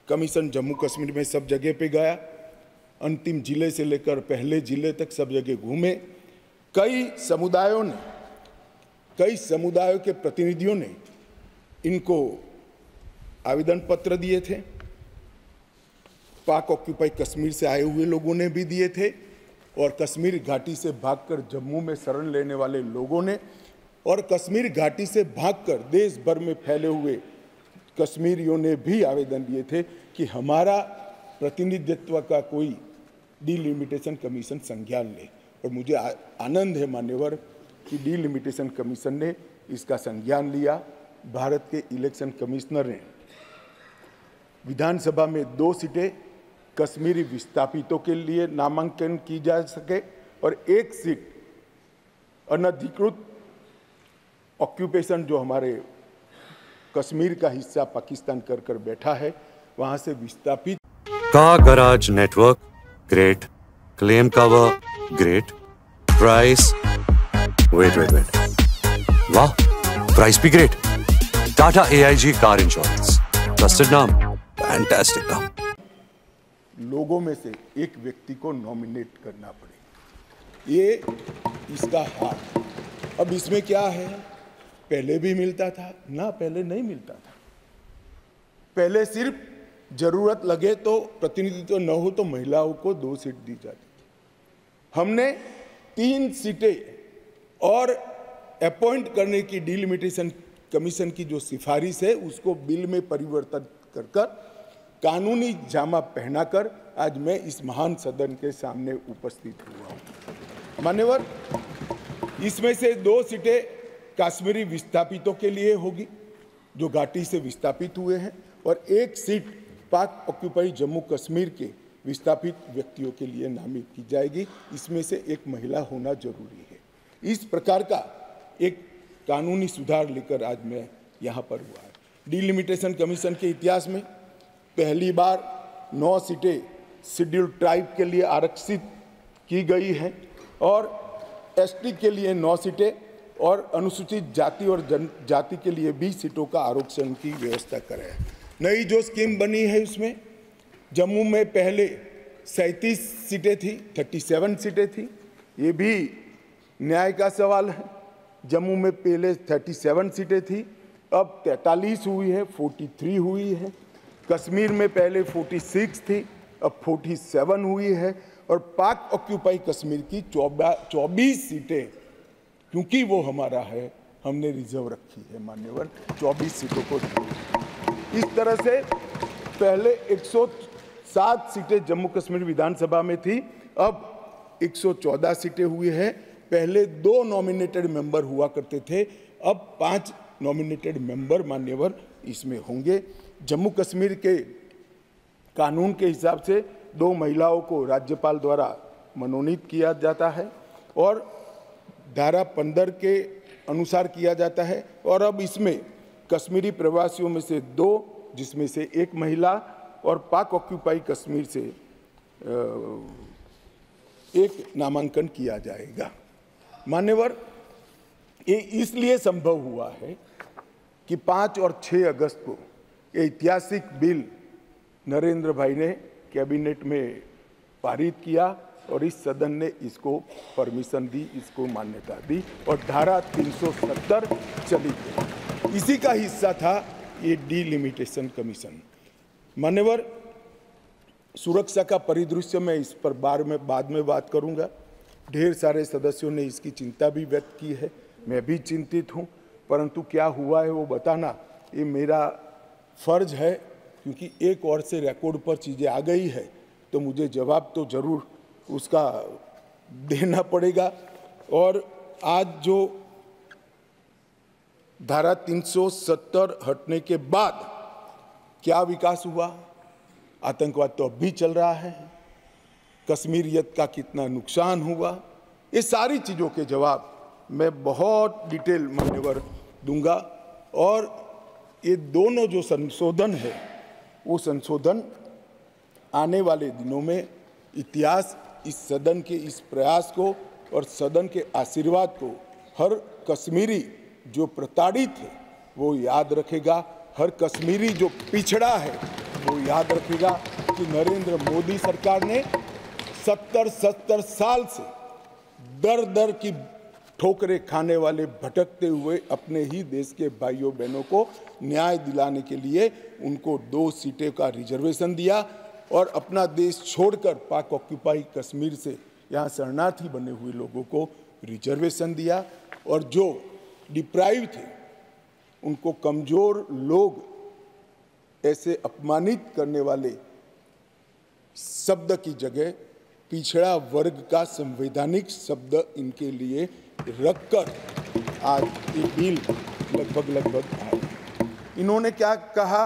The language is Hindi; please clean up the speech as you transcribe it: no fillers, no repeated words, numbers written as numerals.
कमीशन जम्मू कश्मीर में सब जगह पे गया, अंतिम जिले से लेकर पहले जिले तक सब जगह घूमे। कई समुदायों के प्रतिनिधियों ने इनको आवेदन पत्र दिए थे, पाक ऑक्यूपाई कश्मीर से आए हुए लोगों ने भी दिए थे, और कश्मीर घाटी से भागकर जम्मू में शरण लेने वाले लोगों ने, और कश्मीर घाटी से भागकर देश भर में फैले हुए कश्मीरियों ने भी आवेदन दिए थे कि हमारा प्रतिनिधित्व का कोई डिलिमिटेशन कमीशन संज्ञान ले। और मुझे आनंद है मान्यवर कि डिलिमिटेशन कमीशन ने इसका संज्ञान लिया। भारत के इलेक्शन कमिश्नर ने विधानसभा में 2 सीटें कश्मीरी विस्थापितों के लिए नामांकन की जा सके और 1 सीट अनधिकृत ऑक्यूपेशन जो हमारे कश्मीर का हिस्सा पाकिस्तान कर बैठा है वहां से विस्थापित। Car garage network great, claim cover great, price wait वाह, प्राइस भी great. Tata AIG car insurance, trusted नाम, फैंटास्टिक नाम। लोगों में से एक व्यक्ति को नॉमिनेट करना पड़े, ये इसका हाथ। अब इसमें क्या है, पहले भी मिलता था ना, पहले नहीं मिलता था। पहले सिर्फ जरूरत लगे तो, प्रतिनिधित्व न हो तो महिलाओं को 2 सीट दी जाती थी। हमने 3 सीटें और अपॉइंट करने की डिलिमिटेशन कमीशन की जो सिफारिश है उसको बिल में परिवर्तित कर कानूनी जामा पहनाकर आज मैं इस महान सदन के सामने उपस्थित हुआ हूं। मान्यवर, इसमें से 2 सीटें कश्मीरी विस्थापितों के लिए होगी जो घाटी से विस्थापित हुए हैं, और 1 सीट पाक ऑक्यूपाई जम्मू कश्मीर के विस्थापित व्यक्तियों के लिए नामित की जाएगी। इसमें से 1 महिला होना जरूरी है। इस प्रकार का एक कानूनी सुधार लेकर आज मैं यहाँ पर हुआ है। डिलिमिटेशन कमीशन के इतिहास में पहली बार 9 सीटें शेड्यूल्ड ट्राइब के लिए आरक्षित की गई हैं और ST के लिए 9 सीटें और अनुसूचित जाति और जनजाति के लिए 20 सीटों का आरक्षण की व्यवस्था करें। नई जो स्कीम बनी है उसमें जम्मू में पहले 37 सीटें थी, 37 सीटें थी, ये भी न्याय का सवाल है। जम्मू में पहले 37 सीटें थी, अब 43 हुई है, 43 हुई है। कश्मीर में पहले 46 थी, अब 47 हुई है, और पाक ऑक्यूपाई कश्मीर की 24 सीटें, क्योंकि वो हमारा है, हमने रिजर्व रखी है मान्यवर, 24 सीटों को। इस तरह से पहले 107 सीटें जम्मू कश्मीर विधानसभा में थी, अब 114 सीटें हुई है। पहले 2 नॉमिनेटेड मेंबर हुआ करते थे, अब 5 नॉमिनेटेड मेंबर मान्यवर इसमें होंगे। जम्मू कश्मीर के कानून के हिसाब से 2 महिलाओं को राज्यपाल द्वारा मनोनीत किया जाता है और धारा 15 के अनुसार किया जाता है। और अब इसमें कश्मीरी प्रवासियों में से 2, जिसमें से 1 महिला, और पाक ऑक्यूपाई कश्मीर से 1 नामांकन किया जाएगा। मान्यवर, ये इसलिए संभव हुआ है कि 5 और 6 अगस्त को ये ऐतिहासिक बिल नरेंद्र भाई ने कैबिनेट में पारित किया और इस सदन ने इसको परमिशन दी, इसको मान्यता दी और धारा 370 चली गई। इसी का हिस्सा था ये डिलिमिटेशन कमीशन। मान्यवर, सुरक्षा का परिदृश्य मैं इस पर बाद में बात करूंगा। ढेर सारे सदस्यों ने इसकी चिंता भी व्यक्त की है, मैं भी चिंतित हूं, परंतु क्या हुआ है वो बताना ये मेरा फर्ज है, क्योंकि एक ओर से रिकॉर्ड पर चीज़ें आ गई है तो मुझे जवाब तो जरूर उसका देना पड़ेगा। और आज जो धारा 370 हटने के बाद क्या विकास हुआ, आतंकवाद तो अब भी चल रहा है, कश्मीरियत का कितना नुकसान हुआ, ये सारी चीज़ों के जवाब मैं बहुत डिटेल मान्यवर दूंगा। और ये दोनों जो संशोधन है वो संशोधन आने वाले दिनों में इतिहास इस सदन के इस प्रयास को और सदन के आशीर्वाद को हर कश्मीरी जो प्रताड़ित है वो याद रखेगा, हर कश्मीरी जो पिछड़ा है वो याद रखेगा कि नरेंद्र मोदी सरकार ने 70 साल से दर दर की ठोकरें खाने वाले भटकते हुए अपने ही देश के भाइयों बहनों को न्याय दिलाने के लिए उनको 2 सीटें का रिजर्वेशन दिया और अपना देश छोड़कर पाक ऑक्यूपाई कश्मीर से यहाँ शरणार्थी बने हुए लोगों को रिजर्वेशन दिया और जो डिप्राइव थे उनको कमजोर लोग ऐसे अपमानित करने वाले शब्द की जगह पिछड़ा वर्ग का संवैधानिक शब्द इनके लिए रखकर आज ये बिल लगभग आया। इन्होंने क्या कहा